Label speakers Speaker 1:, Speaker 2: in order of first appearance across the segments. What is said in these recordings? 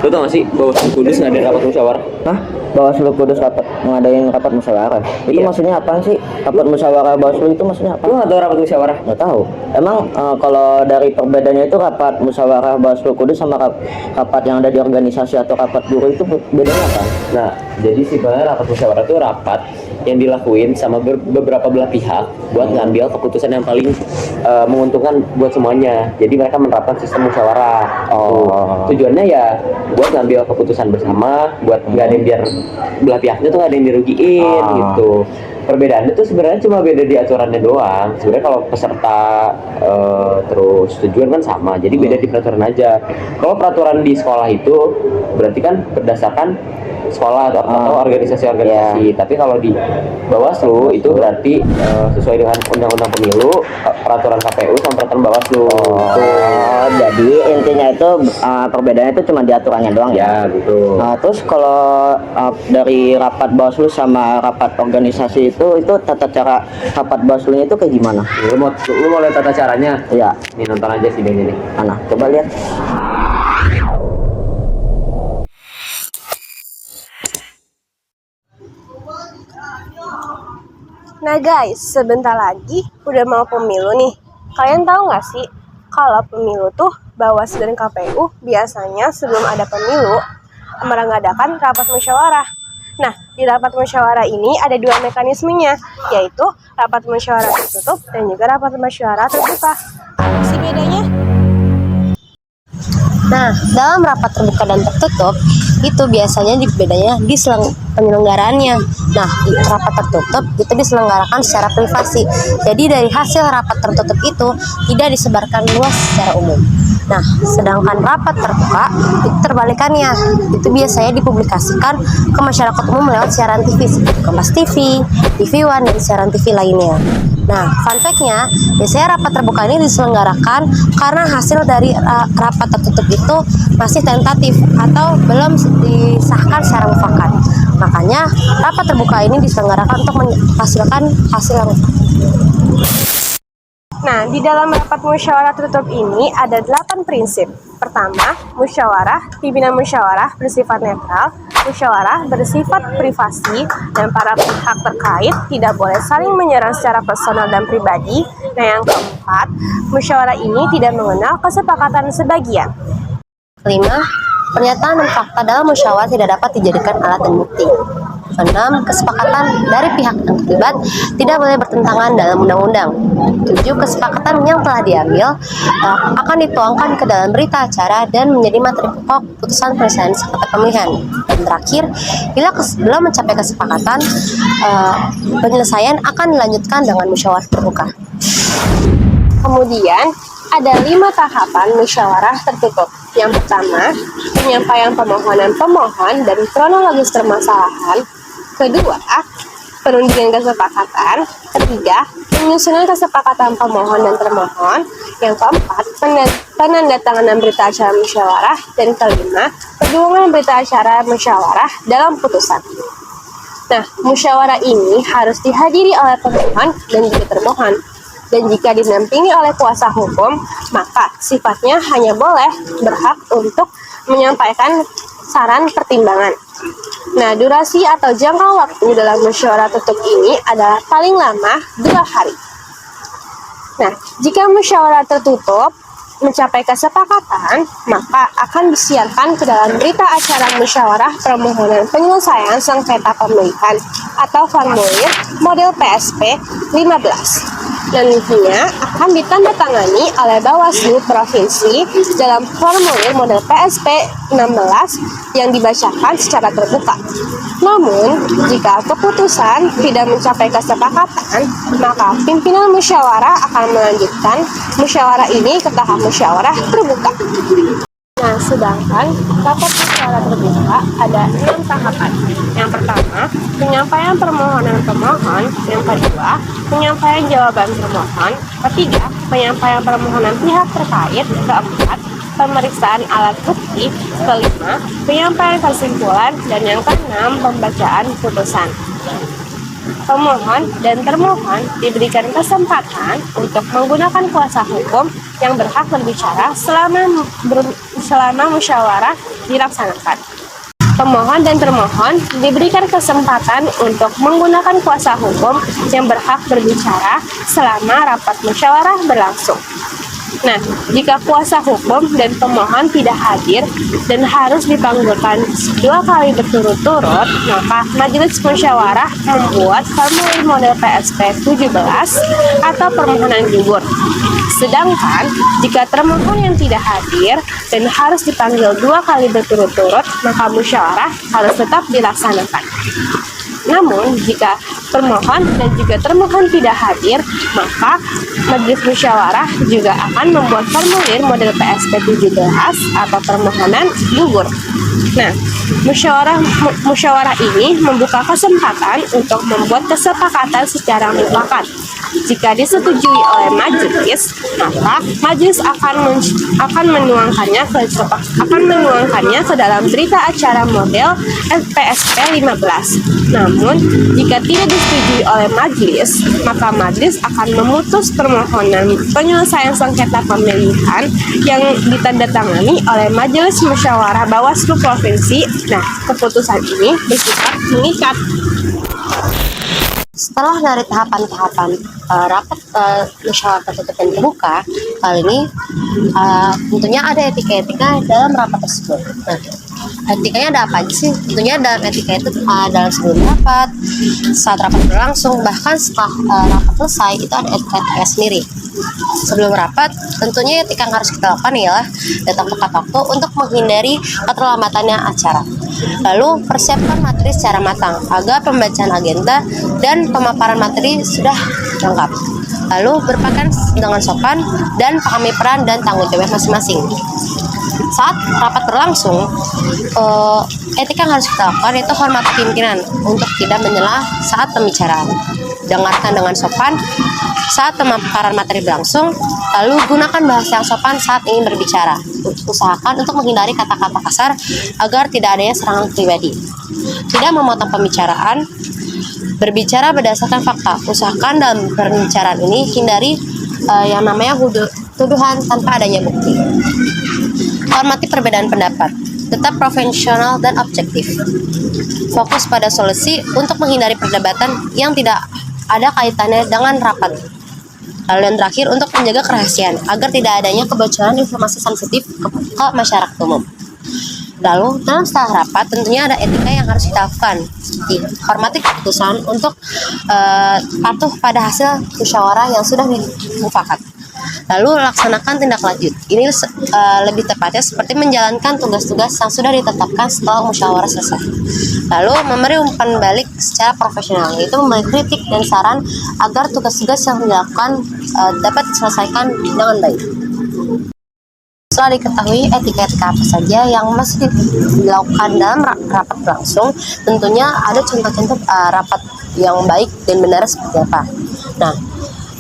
Speaker 1: Lu tau gak sih Bawaslu Kudus ngadain rapat musyawarah?
Speaker 2: Hah? Bawaslu Kudus ngadain rapat musyawarah. Itu
Speaker 1: Iya.
Speaker 2: maksudnya apaan sih? Rapat musyawarah Bawaslu itu maksudnya apa?
Speaker 1: Lu gak tau rapat musyawarah?
Speaker 2: Nggak tahu. Emang kalau dari perbedaannya itu rapat musyawarah Bawaslu Kudus sama rapat yang ada di organisasi atau rapat guru itu bedanya apa?
Speaker 1: Nah, jadi sebenarnya rapat musyawarah itu rapat yang dilakuin sama beberapa belah pihak buat ngambil keputusan yang paling menguntungkan buat semuanya. Jadi mereka menerapkan sistem musyawarah. Tujuannya ya buat ngambil keputusan bersama, buat nggak ada yang biar belah pihaknya tuh nggak ada yang dirugiin gitu. Perbedaannya tuh sebenarnya cuma beda di aturannya doang. Sebenarnya kalau peserta terus tujuan kan sama, jadi beda di peraturan aja. Kalau peraturan di sekolah itu berarti kan berdasarkan sekolah atau organisasi-organisasi. Tapi kalau di Bawaslu itu berarti sesuai dengan undang-undang pemilu, peraturan KPU sama peraturan Bawaslu.
Speaker 2: Jadi intinya itu perbedaannya itu cuma di aturannya doang ya.
Speaker 1: Ya, betul.
Speaker 2: Terus kalau dari rapat Bawaslu sama rapat organisasi itu tata cara rapat Bawaslunya itu kayak gimana?
Speaker 1: Lu mau lihat tata caranya?
Speaker 2: Iya.
Speaker 1: Nih, nonton aja videonya nih.
Speaker 2: Mana? Coba lihat.
Speaker 3: Nah guys, sebentar lagi udah mau pemilu nih. Kalian tahu nggak sih kalau pemilu tuh Bawaslu dan KPU biasanya sebelum ada pemilu mengadakan rapat musyawarah. Nah, di rapat musyawarah ini ada dua mekanismenya, yaitu rapat musyawarah tertutup dan juga rapat musyawarah terbuka. Apa sih bedanya? Nah, dalam rapat terbuka dan tertutup itu biasanya bedanya di penyelenggaraannya. Nah, di rapat tertutup itu diselenggarakan secara privasi. Jadi dari hasil rapat tertutup itu tidak disebarkan luas secara umum. Nah, sedangkan rapat terbuka itu terbalikannya. Itu biasanya dipublikasikan ke masyarakat umum lewat siaran TV seperti Kompas TV, TV One, dan siaran TV lainnya. Nah, fun fact-nya, biasanya rapat terbuka ini diselenggarakan karena hasil dari rapat tertutup itu masih tentatif atau belum disahkan secara mufakat. Makanya, rapat terbuka ini diselenggarakan untuk menghasilkan hasil yang mufakat. Nah, di dalam rapat musyawarah tertutup ini ada 8 prinsip. Pertama, pimpinan musyawarah bersifat netral, musyawarah bersifat privasi, dan para pihak terkait tidak boleh saling menyerang secara personal dan pribadi. Nah, yang keempat, musyawarah ini tidak mengenal kesepakatan sebagian. Kelima, pernyataan dan fakta dalam musyawarah tidak dapat dijadikan alat dan bukti. 6. Kesepakatan dari pihak yang terlibat tidak boleh bertentangan dalam undang-undang. 7. Kesepakatan yang telah diambil akan dituangkan ke dalam berita acara dan menjadi materi pokok putusan presiden sengketa pemilihan. Dan terakhir, bila belum mencapai kesepakatan, penyelesaian akan dilanjutkan dengan musyawarah terbuka. Kemudian, ada 5 tahapan musyawarah tertutup. Yang pertama, penyampaian permohonan pemohon dan kronologis permasalahan. Kedua, perundingan kesepakatan. Ketiga, penyusunan kesepakatan pemohon dan termohon. Yang keempat, penandatanganan berita acara musyawarah. Dan kelima, pedoman berita acara musyawarah dalam putusan. Nah, musyawarah ini harus dihadiri oleh pemohon dan juga termohon. Dan jika didampingi oleh kuasa hukum, maka sifatnya hanya boleh berhak untuk menyampaikan saran pertimbangan. Nah, durasi atau jangka waktu dalam musyawarah tertutup ini adalah paling lama 2 hari. Nah, jika musyawarah tertutup mencapai kesepakatan, maka akan disiarkan ke dalam berita acara musyawarah permohonan penyelesaian sengketa pemilihan atau formulir model PSP 15. Nantinya akan ditandatangani oleh Bawaslu Provinsi dalam formulir model PSP 16 yang dibacakan secara terbuka. Namun, jika keputusan tidak mencapai kesepakatan, maka pimpinan musyawarah akan melanjutkan musyawarah ini ke tahap musyawarah terbuka. Nah, sedangkan rapat musyawarah terbuka ada 6 tahapan. Yang pertama, penyampaian permohonan pemohon. Yang kedua, penyampaian jawaban termohon. Ketiga, penyampaian permohonan pihak terkait. Keempat, pemeriksaan alat bukti. Kelima, penyampaian kesimpulan. Dan yang keenam, pembacaan putusan. pemohon dan termohon diberikan kesempatan untuk menggunakan kuasa hukum yang berhak berbicara selama musyawarah dilaksanakan. Pemohon dan termohon diberikan kesempatan untuk menggunakan kuasa hukum yang berhak berbicara selama rapat musyawarah berlangsung. Nah, jika kuasa hukum dan pemohon tidak hadir dan harus dipanggilkan 2 kali berturut-turut, maka majelis musyawarah membuat formulir model PSP 17 atau permohonan gugur. Sedangkan jika termohon yang tidak hadir dan harus dipanggil 2 kali berturut-turut, maka musyawarah harus tetap dilaksanakan. Namun, jika permohon dan juga termohon tidak hadir, maka majelis musyawarah juga akan membuat formulir model PSP 17 atau permohonan gugur. Nah, musyawarah ini membuka kesempatan untuk membuat kesepakatan secara mufakat. Jika disetujui oleh majelis, maka majelis akan menuangkannya ke dalam berita acara model PSP 15. Namun, jika tidak disetujui oleh majelis, maka majelis akan memutus permohonan penyelesaian sengketa pemilihan yang ditandatangani oleh Majelis Musyawarah Bawaslu Provinsi. Nah, keputusan ini bersifat mengikat.
Speaker 4: Setelah dari tahapan-tahapan rapat musyawarah tertutup dan terbuka, kali ini tentunya ada etika-etika dalam rapat tersebut. Nah, etikanya ada apa aja sih? Tentunya dalam etika itu dalam sebelum rapat, saat rapat berlangsung, bahkan setelah rapat selesai itu ada etika sendiri. Sebelum rapat, tentunya etika yang harus kita lakukan ialah datang tepat waktu untuk menghindari keterlambatannya acara. Lalu persiapkan materi secara matang agar pembacaan agenda dan pemaparan materi sudah lengkap. Lalu berpakaian dengan sopan dan pahami peran dan tanggung jawab masing-masing. Saat rapat berlangsung, etika yang harus kita lakukan yaitu hormati pimpinan untuk tidak menyela saat pembicaraan. Dengarkan dengan sopan saat pemaparan materi berlangsung, lalu gunakan bahasa yang sopan saat ingin berbicara. Usahakan untuk menghindari kata-kata kasar agar tidak adanya serangan pribadi. Tidak memotong pembicaraan, berbicara berdasarkan fakta. Usahakan dalam pembicaraan ini hindari yang namanya tuduhan tanpa adanya bukti. Hormati perbedaan pendapat, tetap profesional dan objektif. Fokus pada solusi untuk menghindari perdebatan yang tidak ada kaitannya dengan rapat. Lalu yang terakhir, untuk menjaga kerahasiaan agar tidak adanya kebocoran informasi sensitif ke masyarakat umum. Lalu dalam setelah rapat tentunya ada etika yang harus kita lakukan, seperti hormati keputusan untuk patuh pada hasil musyawarah yang sudah dimufakat. Lalu laksanakan tindak lanjut. Ini lebih tepatnya seperti menjalankan tugas-tugas yang sudah ditetapkan setelah musyawarah selesai. Lalu memberi umpan balik secara profesional, yaitu memberi kritik dan saran agar tugas-tugas yang dilakukan dapat diselesaikan dengan baik. Setelah diketahui etika-etika apa saja yang masih dilakukan dalam rapat berlangsung, tentunya ada contoh-contoh rapat yang baik dan benar seperti apa. Nah,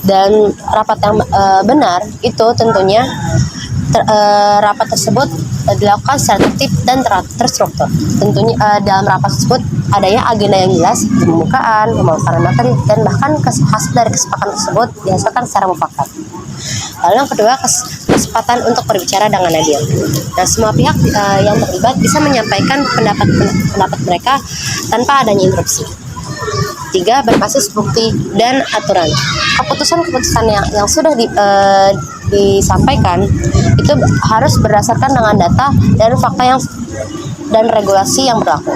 Speaker 4: dan rapat yang benar itu tentunya rapat tersebut dilakukan secara tertib dan terstruktur. Tentunya dalam rapat tersebut adanya agenda yang jelas, pembukaan, pemaparan materi, dan bahkan hasil dari kesepakatan tersebut dihasilkan secara mufakat. Lalu yang kedua, kesempatan untuk berbicara dengan adil. Nah, semua pihak yang terlibat bisa menyampaikan pendapat mereka tanpa adanya interupsi. 3. Berbasis bukti dan aturan. Keputusan-keputusan yang sudah disampaikan itu harus berdasarkan dengan data dan fakta dan regulasi yang berlaku.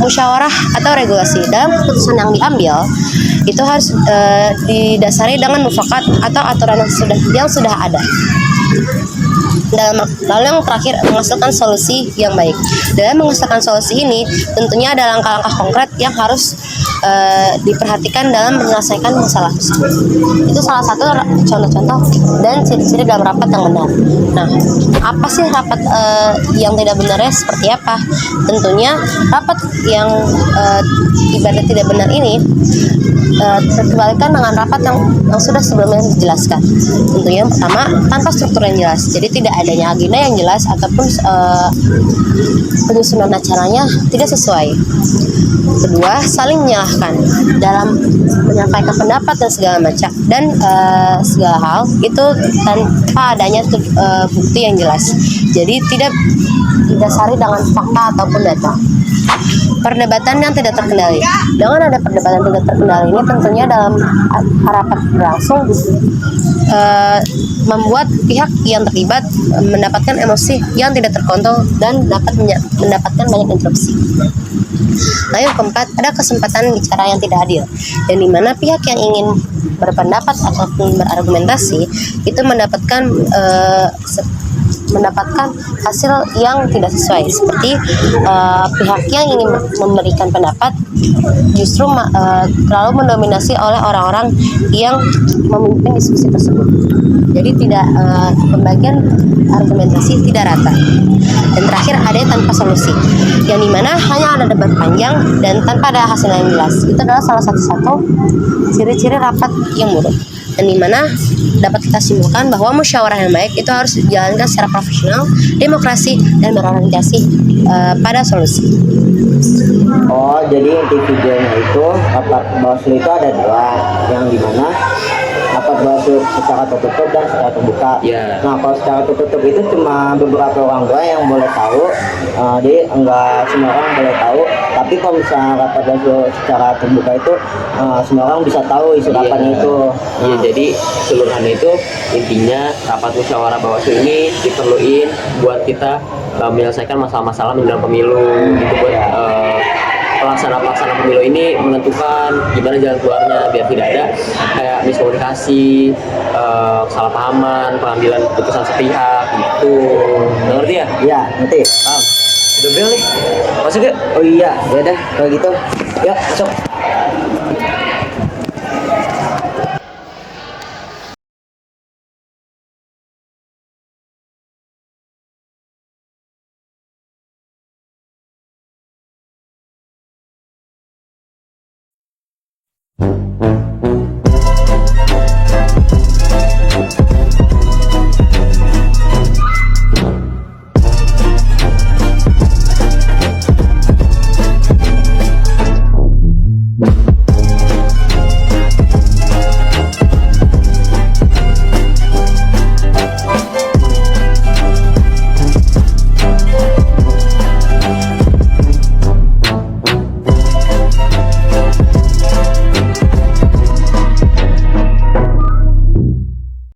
Speaker 4: Musyawarah atau regulasi dalam keputusan yang diambil itu harus didasari dengan mufakat atau aturan yang sudah ada. Lalu yang terakhir, menghasilkan solusi yang baik. Dalam menghasilkan solusi ini tentunya ada langkah-langkah konkret yang harus diperhatikan dalam menyelesaikan masalah tersebut. Itu salah satu contoh-contoh dan ciri-ciri dalam rapat yang benar. Nah, apa sih rapat yang tidak benarnya seperti apa? Tentunya rapat yang ibarat tidak benar ini terkembalikan dengan rapat yang sudah sebelumnya dijelaskan. Tentunya yang pertama, tanpa struktur yang jelas, jadi tidak adanya agenda yang jelas ataupun penyusunan acaranya tidak sesuai. Kedua, saling menyalahkan dalam menyampaikan pendapat dan segala macam dan segala hal itu tanpa adanya bukti yang jelas. Jadi tidak didasari dengan fakta ataupun data. Perdebatan yang tidak terkendali. Dengan ada perdebatan tidak terkendali ini tentunya dalam rapat berlangsung membuat pihak yang terlibat mendapatkan emosi yang tidak terkontrol dan dapat mendapatkan banyak interupsi. Lalu yang keempat, ada kesempatan bicara yang tidak adil, dan di mana pihak yang ingin berpendapat ataupun berargumentasi itu mendapatkan hasil yang tidak sesuai, seperti pihak yang ingin memberikan pendapat justru terlalu mendominasi oleh orang-orang yang memimpin diskusi tersebut. Jadi tidak pembagian argumentasi tidak rata. Dan terakhir, ada yang tanpa solusi, yang dimana hanya ada debat panjang dan tanpa ada hasil yang jelas. Itu adalah salah satu ciri-ciri rapat yang buruk, dan dimana dapat kita simpulkan bahwa musyawarah yang baik itu harus dijalankan secara profesional, demokrasi, dan berorientasi pada solusi.
Speaker 2: Oh, jadi inti videonya itu rapat Bawaslu itu ada dua, yang dimana rapat Bawaslu secara tertutup dan secara terbuka.
Speaker 1: Iya.
Speaker 2: Nah, kalau secara tertutup itu cuma beberapa orang doang yang boleh tahu, jadi enggak semua orang boleh tahu. Tapi kalau misalnya rapat Bawaslu secara terbuka itu semua orang bisa tahu isi rapatnya itu.
Speaker 1: Iya, jadi keseluruhannya itu intinya rapat musyawarah Bawaslu ini diperluin buat kita menyelesaikan masalah-masalah menjelang pemilu gitu, buat pelaksana pemilu ini menentukan gimana jalan keluarnya biar tidak ada kayak miskomunikasi, kesalahpahaman, pengambilan keputusan sepihak gitu. Ngerti ya?
Speaker 2: Iya, ngerti.
Speaker 1: Paham? Udah bel nih, masuk yuk.
Speaker 2: Oh iya, ya udah kalau gitu. Yuk, masuk.